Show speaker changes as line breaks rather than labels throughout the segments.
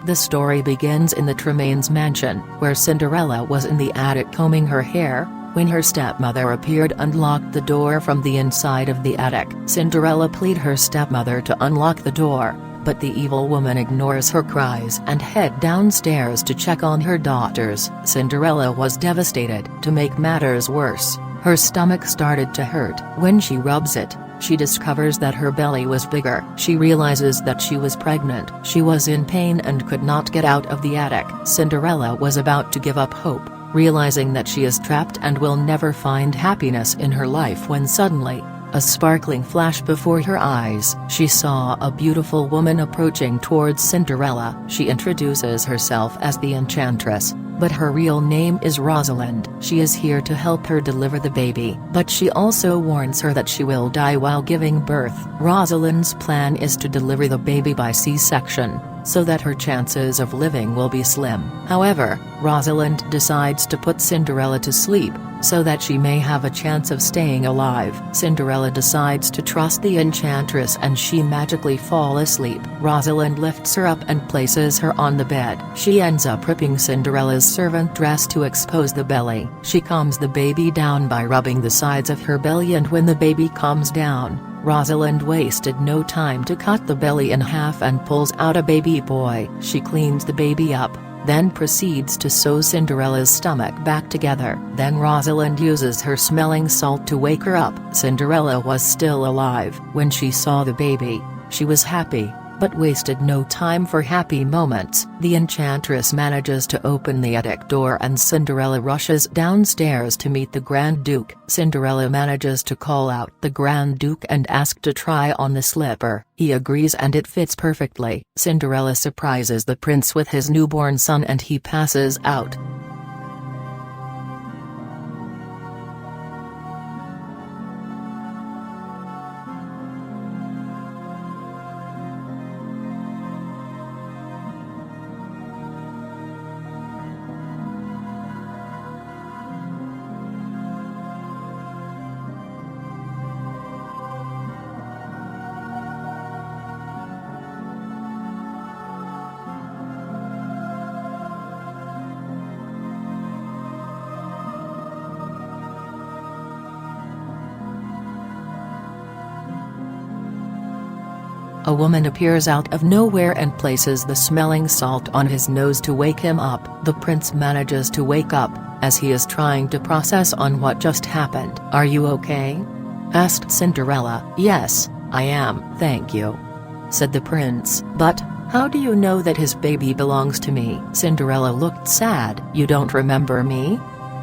The story begins in the Tremaines' mansion, where Cinderella was in the attic combing her hair, when her stepmother appeared and locked the door from the inside of the attic. Cinderella plead her stepmother to unlock the door, but the evil woman ignores her cries and head downstairs to check on her daughters. Cinderella was devastated. To make matters worse, her stomach started to hurt. When she rubs it, she discovers that her belly was bigger. She realizes that she was pregnant. She was in pain and could not get out of the attic. Cinderella was about to give up hope, realizing that she is trapped and will never find happiness in her life, when suddenly, a sparkling flash before her eyes. She saw a beautiful woman approaching towards Cinderella. She introduces herself as the Enchantress, but her real name is Rosalind. She is here to help her deliver the baby, but she also warns her that she will die while giving birth. Rosalind's plan is to deliver the baby by C-section, so that her chances of living will be slim. However, Rosalind decides to put Cinderella to sleep, so that she may have a chance of staying alive. Cinderella decides to trust the Enchantress and she magically fall asleep. Rosalind lifts her up and places her on the bed. She ends up ripping Cinderella's servant dress to expose the belly. She calms the baby down by rubbing the sides of her belly, and when the baby calms down, Rosalind wasted no time to cut the belly in half and pulls out a baby boy. She cleans the baby up, then proceeds to sew Cinderella's stomach back together. Then Rosalind uses her smelling salt to wake her up. Cinderella was still alive. When she saw the baby, she was happy, but wasted no time for happy moments. The Enchantress manages to open the attic door and Cinderella rushes downstairs to meet the Grand Duke. Cinderella manages to call out the Grand Duke and ask to try on the slipper. He agrees and it fits perfectly. Cinderella surprises the prince with his newborn son and he passes out. A woman appears out of nowhere and places the smelling salt on his nose to wake him up. The prince manages to wake up, as he is trying to process on what just happened. "Are you okay?" asked Cinderella. "Yes, I am, thank you," said the prince. "But, how do you know that his baby belongs to me?" Cinderella looked sad. "You don't remember me?"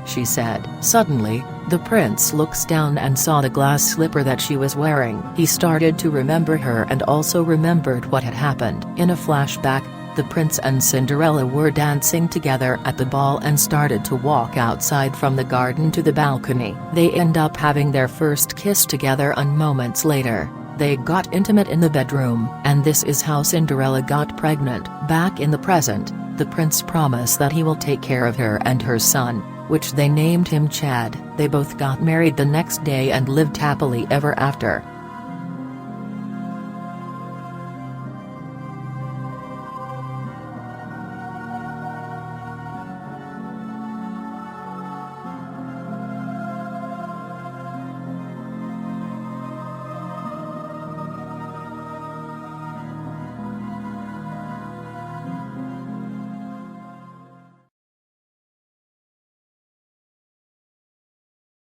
she said. Suddenly, the prince looks down and saw the glass slipper that she was wearing. He started to remember her and also remembered what had happened. In a flashback, the prince and Cinderella were dancing together at the ball and started to walk outside from the garden to the balcony. They end up having their first kiss together, and moments later, they got intimate in the bedroom. And this is how Cinderella got pregnant. Back in the present, the prince promised that he will take care of her and her son, which they named him Chad. They both got married the next day and lived happily ever after.